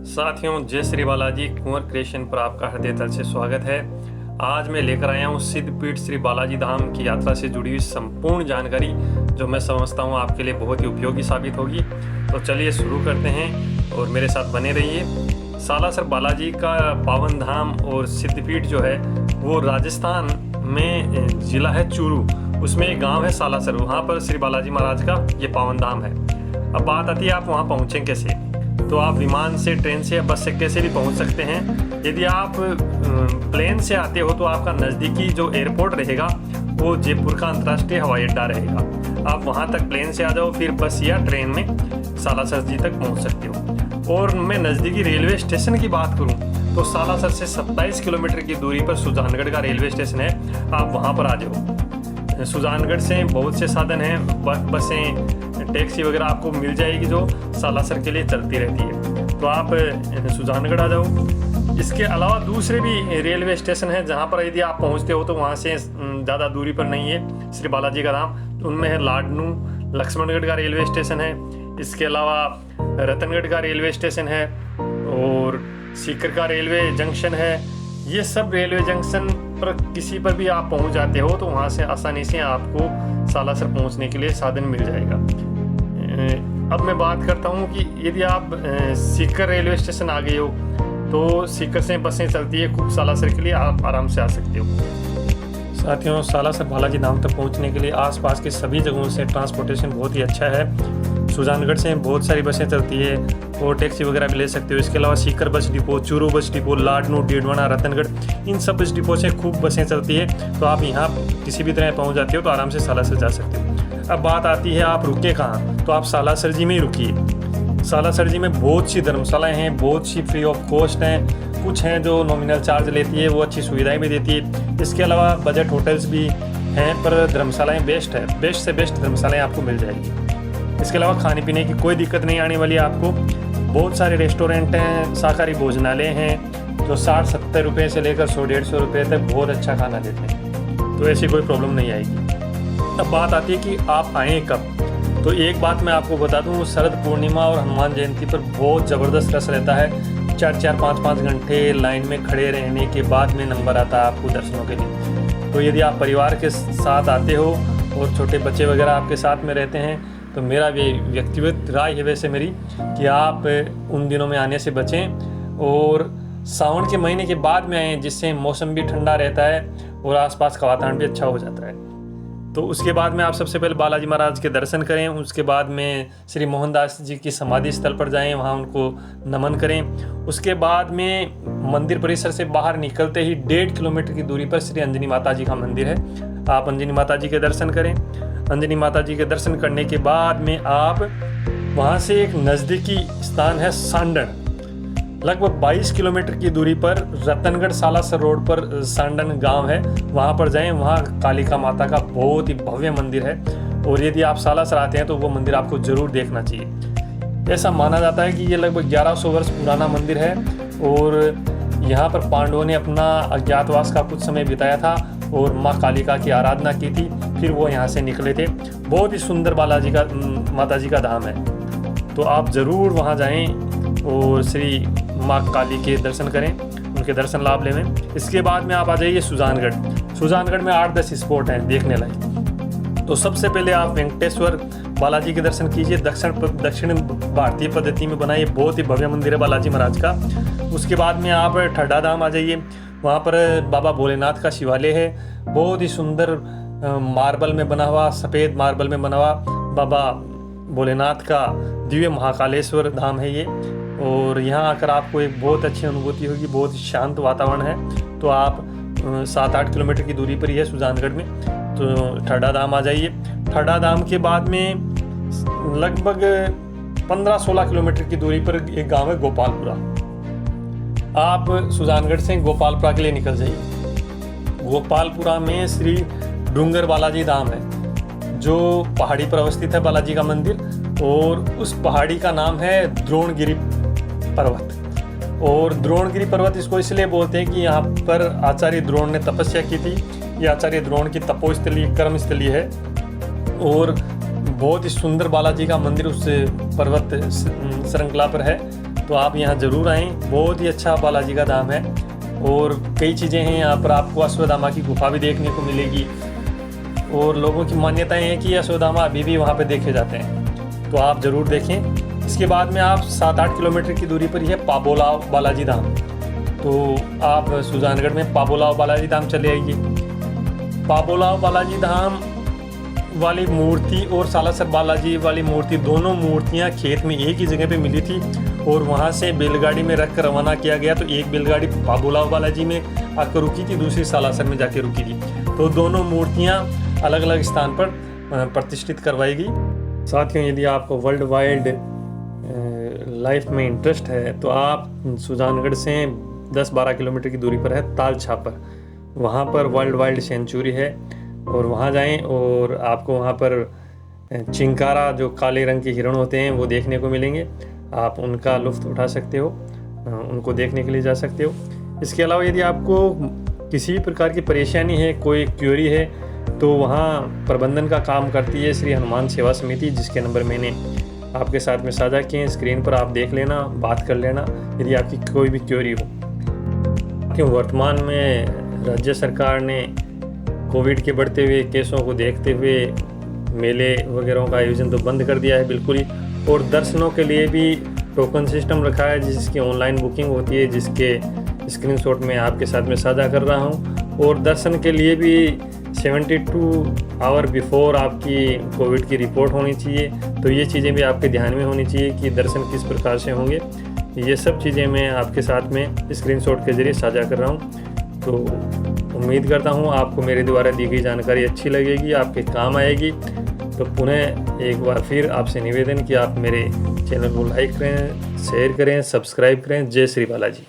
साथियों, जय श्री बालाजी कुंवर क्रिएशन पर आपका हृदय तल से स्वागत है। आज मैं लेकर आया हूँ सिद्धपीठ श्री बालाजी धाम की यात्रा से जुड़ी हुई संपूर्ण जानकारी, जो मैं समझता हूँ आपके लिए बहुत ही उपयोगी साबित होगी। तो चलिए शुरू करते हैं और मेरे साथ बने रहिए। सालासर बालाजी का पावन धाम और सिद्धपीठ जो है वो राजस्थान में ज़िला है चूरू, उसमें एक गाँव है सालासर, वहाँ पर श्री बालाजी महाराज का ये पावन धाम है। अब बात आती है आप वहाँ पहुँचें कैसे। तो आप विमान से, ट्रेन से या बस से कैसे भी पहुंच सकते हैं। यदि आप प्लेन से आते हो तो आपका नज़दीकी जो एयरपोर्ट रहेगा वो जयपुर का अंतर्राष्ट्रीय हवाई अड्डा रहेगा। आप वहां तक प्लेन से आ जाओ, फिर बस या ट्रेन में सालासर जी तक पहुंच सकते हो। और मैं नज़दीकी रेलवे स्टेशन की बात करूं तो सालासर से 27 किलोमीटर की दूरी पर सुजानगढ़ का रेलवे स्टेशन है, आप वहाँ पर आ जाओ। सुजानगढ़ से बहुत से साधन हैं, बसें, टैक्सी वगैरह आपको मिल जाएगी जो सालासर के लिए चलती रहती है। तो आप सुजानगढ़ आ जाओ। इसके अलावा दूसरे भी रेलवे स्टेशन हैं जहाँ पर यदि आप पहुँचते हो तो वहाँ से ज़्यादा दूरी पर नहीं है श्री बालाजी का धाम। उनमें है लाडनू, लक्ष्मणगढ़ का रेलवे स्टेशन है, इसके अलावा रतनगढ़ का रेलवे स्टेशन है और सीकर का रेलवे जंक्शन है। ये सब रेलवे जंक्शन पर किसी पर भी आप पहुँच जाते हो तो वहाँ से आसानी से आपको सालासर पहुँचने के लिए साधन मिल जाएगा। अब मैं बात करता हूँ कि यदि आप सीकर रेलवे स्टेशन आ गए हो तो सीकर से बसें चलती है कुक सालासर के लिए, आप आराम से आ सकते हो। साथियों, सालासर बालाजी धाम तक पहुँचने के लिए आसपास के सभी जगहों से ट्रांसपोर्टेशन बहुत ही अच्छा है। सुजानगढ़ से बहुत सारी बसें चलती है और टैक्सी वगैरह भी ले सकते हो। इसके अलावा सीकर बस depot, Churu bus depot, Ladnun, Didwana, Ratangarh, इन सब बस डिपो से खूब बसें चलती है। तो आप यहाँ किसी भी तरह पहुँच जाते हो तो आराम से सालासर जा सकते हो। अब बात आती है आप रुके कहाँ, तो आप सालासर जी में ही रुकिए। सालासर जी में बहुत सी धर्मशालाएँ हैं, बहुत सी फ्री ऑफ कॉस्ट हैं, कुछ हैं जो नॉमिनल चार्ज लेती है, वो अच्छी सुविधाएं भी देती है। इसके अलावा बजट होटल्स भी हैं, पर धर्मशालाएँ बेस्ट है, बेस्ट से बेस्ट धर्मशालाएँ आपको मिल जाएगी। इसके अलावा खाने पीने की कोई दिक्कत नहीं आने वाली है आपको। बहुत सारे रेस्टोरेंट हैं, शाकाहारी भोजनालय हैं जो 60-70 रुपये से लेकर 100-150 रुपये तक बहुत अच्छा खाना देते हैं, तो ऐसी कोई प्रॉब्लम नहीं आएगी। अब बात आती है कि आप आएँ कब। तो एक बात मैं आपको बता दूं, शरद पूर्णिमा और हनुमान जयंती पर बहुत ज़बरदस्त रश रहता है। 4-4, 5-5 घंटे लाइन में खड़े रहने के बाद में नंबर आता है आपको दर्शनों के लिए। तो यदि आप परिवार के साथ आते हो और छोटे बच्चे वगैरह आपके साथ में रहते हैं तो मेरा व्यक्तिगत राय है वैसे मेरी कि आप उन दिनों में आने से बचें और सावन के महीने के बाद में आएँ, जिससे मौसम भी ठंडा रहता है और आसपास का वातावरण भी अच्छा हो जाता है। तो उसके बाद में आप सबसे पहले बालाजी महाराज के दर्शन करें, उसके बाद में श्री मोहनदास जी की समाधि स्थल पर जाएं, वहाँ उनको नमन करें। उसके बाद में मंदिर परिसर से बाहर निकलते ही 1.5 किलोमीटर की दूरी पर श्री अंजनी माता जी का मंदिर है, आप अंजनी माता जी के दर्शन करें। अंजनी माता जी के दर्शन करने के बाद में आप वहाँ से एक नज़दीकी स्थान है सांडन, लगभग 22 किलोमीटर की दूरी पर रतनगढ़ सालासर रोड पर सांडन गांव है, वहाँ पर जाएं। वहाँ कालिका माता का बहुत ही भव्य मंदिर है और यदि आप सालासर आते हैं तो वो मंदिर आपको ज़रूर देखना चाहिए। ऐसा माना जाता है कि ये लगभग 1100 वर्ष पुराना मंदिर है और यहाँ पर पांडवों ने अपना अज्ञातवास का कुछ समय बिताया था और माँ कालिका की आराधना की थी, फिर वो यहाँ से निकले थे। बहुत ही सुंदर बालाजी का माता जी का धाम है, तो आप ज़रूर वहाँ जाएँ और श्री माँ काली के दर्शन करें, उनके दर्शन लाभ लें। इसके बाद में आप आ जाइए सुजानगढ़। सुजानगढ़ में 8-10 स्पॉट हैं देखने लायक। तो सबसे पहले आप वेंकटेश्वर बालाजी के दर्शन कीजिए। दक्षिण भारतीय पद्धति में बना ये बहुत ही भव्य मंदिर है बालाजी महाराज का। उसके बाद में आप ठड्डा धाम आ जाइए, वहाँ पर बाबा भोलेनाथ का शिवालय है, बहुत ही सुंदर मार्बल में बना हुआ, सफ़ेद मार्बल में बना हुआ बाबा भोलेनाथ का दिव्य महाकालेश्वर धाम है ये। और यहाँ आकर आपको एक बहुत अच्छी अनुभूति होगी, बहुत शांत वातावरण है। तो आप 7-8 किलोमीटर की दूरी पर ही है सुजानगढ़ में, तो ठड्डा धाम आ जाइए। ठड्डा धाम के बाद में लगभग 15-16 किलोमीटर की दूरी पर एक गांव है गोपालपुरा। आप सुजानगढ़ से गोपालपुरा के लिए निकल जाइए। गोपालपुरा में श्री डूंगर बालाजी धाम है, जो पहाड़ी पर अवस्थित है बालाजी का मंदिर, और उस पहाड़ी का नाम है द्रोणगिरी पर्वत। और द्रोणगिरी पर्वत इसको इसलिए बोलते हैं कि यहाँ पर आचार्य द्रोण ने तपस्या की थी। ये आचार्य द्रोण की तपोस्थली, कर्मस्थली है और बहुत ही सुंदर बालाजी का मंदिर उस पर्वत श्रृंखला पर है। तो आप यहाँ ज़रूर आएँ। बहुत ही अच्छा बालाजी का धाम है और कई चीज़ें हैं यहाँ पर। आपको अश्वत्थामा की गुफा भी देखने को मिलेगी और लोगों की मान्यताएं हैं कि अश्वत्थामा अभी भी वहाँ पे देखे जाते हैं, तो आप ज़रूर देखें। इसके बाद में आप 7-8 किलोमीटर की दूरी पर ही है पाबोलाव बालाजी धाम, तो आप सुजानगढ़ में पाबोलाव बालाजी धाम चले आइए। पाबोलाव बालाजी धाम वाली मूर्ति और सालासर बालाजी वाली मूर्ति, दोनों मूर्तियां खेत में एक ही जगह पे मिली थी और वहां से बैलगाड़ी में रख कर रवाना किया गया। तो एक बैलगाड़ी पाबोलाव बालाजी में आकर रुकी थी, दूसरी सालासर में जाके रुकी थी। तो दोनों मूर्तियां अलग अलग स्थान पर प्रतिष्ठित करवाई गई। साथियों, यदि आपको वर्ल्ड वाइल्ड लाइफ में इंटरेस्ट है तो आप सुजानगढ़ से 10-12 किलोमीटर की दूरी पर है ताल छापर, वहाँ पर वर्ल्ड वाइल्ड सेंचुरी है और वहाँ जाएं और आपको वहाँ पर चिंकारा, जो काले रंग के हिरण होते हैं, वो देखने को मिलेंगे। आप उनका लुत्फ़ उठा सकते हो, उनको देखने के लिए जा सकते हो। इसके अलावा यदि आपको किसी भी प्रकार की परेशानी है, कोई क्वेरी है, तो वहाँ प्रबंधन का काम करती है श्री हनुमान सेवा समिति, जिसके नंबर मैंने आपके साथ में साझा किए हैं। स्क्रीन पर आप देख लेना, बात कर लेना यदि आपकी कोई भी क्वेरी हो। कि वर्तमान में राज्य सरकार ने कोविड के बढ़ते हुए केसों को देखते हुए मेले वगैरह का आयोजन तो बंद कर दिया है बिल्कुल ही, और दर्शनों के लिए भी टोकन सिस्टम रखा है जिसकी ऑनलाइन बुकिंग होती है, जिसके स्क्रीनशॉट मैं आपके साथ में साझा कर रहा हूं। और दर्शन के लिए भी 72 आवर बिफोर आपकी कोविड की रिपोर्ट होनी चाहिए। तो ये चीज़ें भी आपके ध्यान में होनी चाहिए कि दर्शन किस प्रकार से होंगे। ये सब चीज़ें मैं आपके साथ में स्क्रीनशॉट के ज़रिए साझा कर रहा हूँ। तो उम्मीद करता हूँ आपको मेरे द्वारा दी गई जानकारी अच्छी लगेगी, आपके काम आएगी। तो पुनः एक बार फिर आपसे निवेदन कि आप मेरे चैनल को लाइक करें, शेयर करें, सब्सक्राइब करें। जय श्री बालाजी।